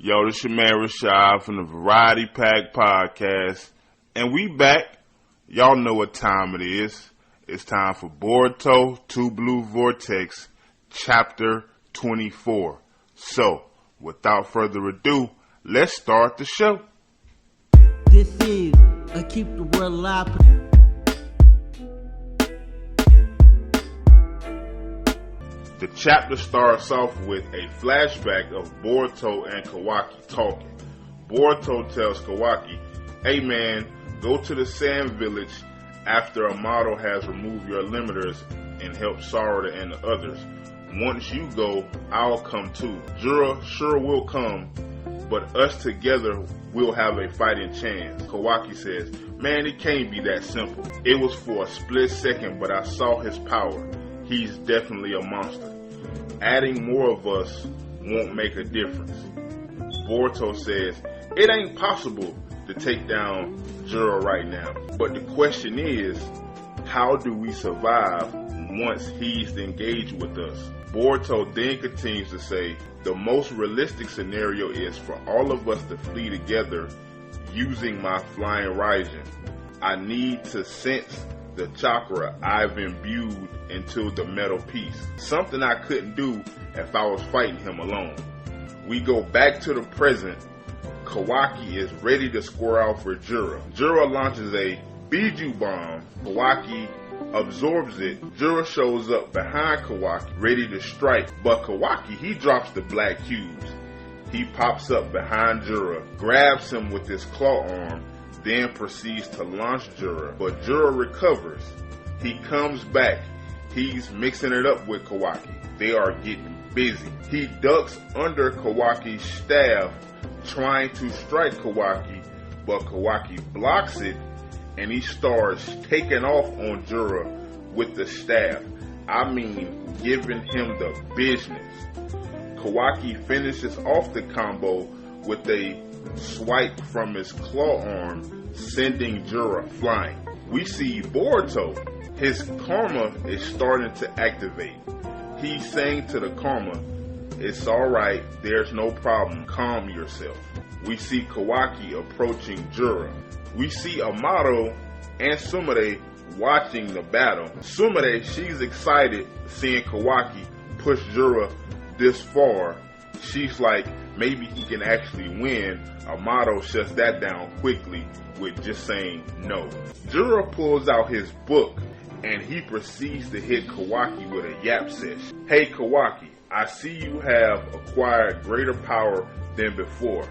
Yo, this your man Rashad from the Variety Pack Podcast, and we back. Y'all know what time it is. It's time for Boruto 2 Blue Vortex, Chapter 24. So, without further ado, let's start the show. This is a Keep the World Alive. The chapter starts off with a flashback of Boruto and Kawaki talking. Boruto tells Kawaki, "Hey man, go to the sand village after Amato has removed your limiters and helped Sarada and the others. Once you go, I'll come too. Jura sure will come, but us together we'll have a fighting chance." Kawaki says, "Man, it can't be that simple. It was for a split second, but I saw his power. He's definitely a monster. Adding more of us won't make a difference." Boruto says, "It ain't possible to take down Jura right now. But the question is, how do we survive once he's engaged with us?" Boruto then continues to say, "The most realistic scenario is for all of us to flee together using my flying Raijin. I need to sense the chakra I've imbued into the metal piece. Something I couldn't do if I was fighting him alone." We go back to the present. Kawaki is ready to square off with Jura. Jura launches a Biju bomb. Kawaki absorbs it. Jura shows up behind Kawaki, ready to strike, but Kawaki, he drops the black cubes. He pops up behind Jura, grabs him with his claw arm, then proceeds to launch Jura, but Jura recovers. He comes back. He's mixing it up with Kawaki. They are getting busy. He ducks under Kawaki's staff, trying to strike Kawaki, but Kawaki blocks it, and he starts taking off on Jura with the staff. I mean, giving him the business. Kawaki finishes off the combo with a swipe from his claw arm, sending Jura flying. We see Boruto. His karma is starting to activate. He's saying to the karma, "It's alright, there's no problem, calm yourself." We see Kawaki approaching Jura. We see Amato and Sumire watching the battle. Sumire, she's excited seeing Kawaki push Jura this far. She's like, maybe he can actually win. Amato shuts that down quickly with just saying no. Jura pulls out his book and he proceeds to hit Kawaki with a yap session. "Hey Kawaki, I see you have acquired greater power than before.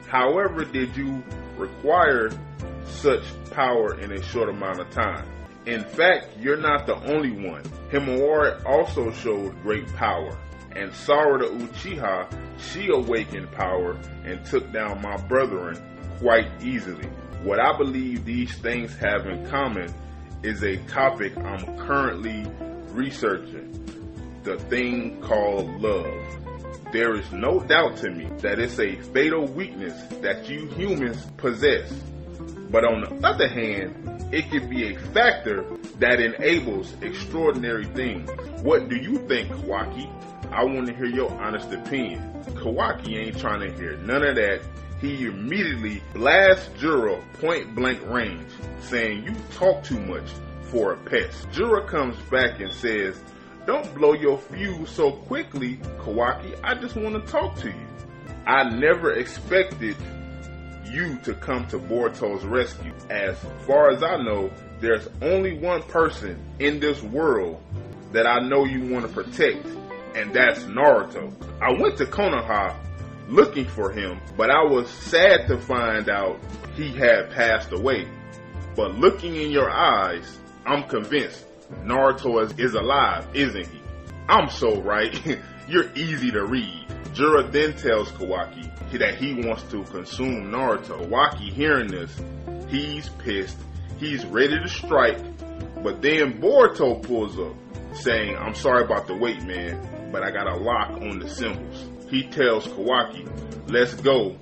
However, did you require such power in a short amount of time? In fact, you're not the only one. Himawari also showed great power. And Sarada Uchiha, she awakened power and took down my brethren quite easily. What I believe these things have in common is a topic I'm currently researching, the thing called love. There is no doubt to me that it's a fatal weakness that you humans possess. But on the other hand, it can be a factor that enables extraordinary things. What do you think, Kawaki? I want to hear your honest opinion." Kawaki ain't trying to hear none of that. He immediately blasts Jura point blank range, saying, "You talk too much for a pest." Jura comes back and says, "Don't blow your fuse so quickly, Kawaki. I just want to talk to you. I never expected you to come to Boruto's rescue. As far as I know, there's only one person in this world that I know you want to protect, and that's Naruto. I went to Konoha looking for him, but I was sad to find out he had passed away. But looking in your eyes, I'm convinced Naruto is alive, isn't he?" "I'm so right." "You're easy to read." Jura then tells Kawaki that he wants to consume Naruto. Kawaki, hearing this, he's pissed. He's ready to strike, but then Boruto pulls up, saying, "I'm sorry about the wait, man, but I got a lock on the symbols." He tells Kawaki, "Let's go."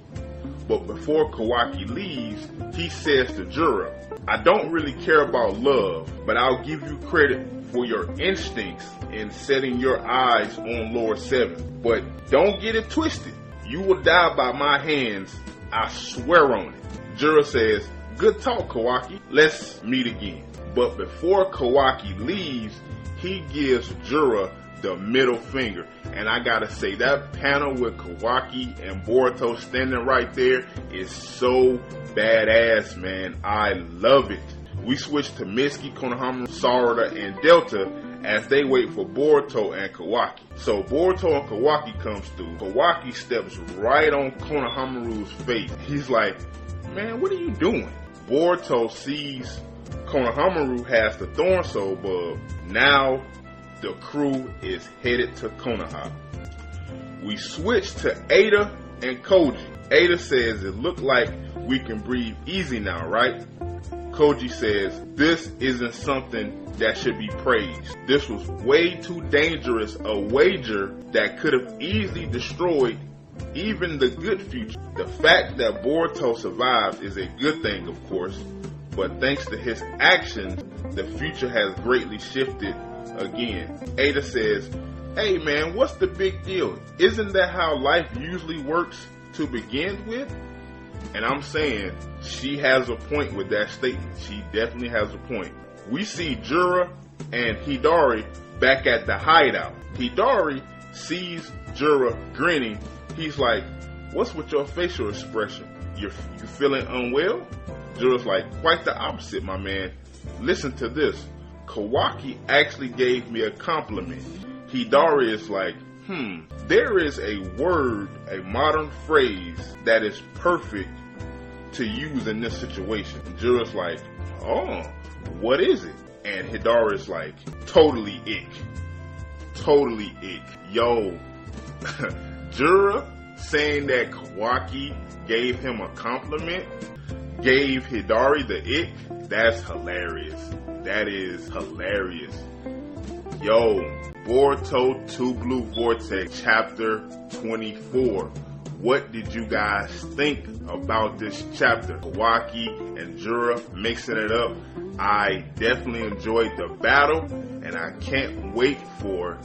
But before Kawaki leaves, he says to Jura, "I don't really care about love, but I'll give you credit for your instincts in setting your eyes on Lord 7. But don't get it twisted. You will die by my hands. I swear on it. Jura says, good talk, Kawaki. Let's meet again. But before Kawaki leaves, he gives Jura the middle finger. And I gotta say, that panel with Kawaki and Boruto standing right there is so badass, man. I love it. We switch to Mitsuki, Konohamaru, Sarada, and Delta as they wait for Boruto and Kawaki. So Boruto and Kawaki comes through. Kawaki steps right on Konohamaru's face. He's like, man, what are you doing? Boruto sees Konohamaru has the Thorn Soul Bulb. Now the crew is headed to Konoha. We switch to Ada and Koji. Ada says, it looked like we can breathe easy now, right? Koji says, this isn't something that should be praised. This was way too dangerous a wager that could have easily destroyed even the good future. The fact that Boruto survived is a good thing, of course, but thanks to his actions, the future has greatly shifted again. Ada says, hey man, what's the big deal? Isn't that how life usually works to begin with? And I'm saying, she has a point with that statement. She definitely has a point. We see Jura and Hidari back at the hideout. Hidari sees Jura grinning. He's like, what's with your facial expression? You feeling unwell? Jura's like, quite the opposite, my man. Listen to this. Kawaki actually gave me a compliment. Hidari is like, there is a word, a modern phrase that is perfect to use in this situation. Jura's like, oh, what is it? And Hidari is like, totally ick. Totally ick. Yo, Jura saying that Kawaki gave him a compliment, gave Hidari the ick, that's hilarious. That is hilarious. Yo, Boruto 2 Blue Vortex Chapter 24. What did you guys think about this chapter? Kawaki and Jura mixing it up. I definitely enjoyed the battle, and I can't wait for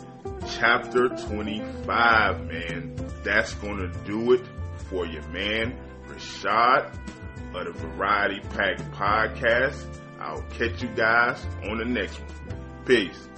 Chapter 25, man. That's gonna do it for your man, Rashad, of the Variety Pack Podcast. I'll catch you guys on the next one. Peace.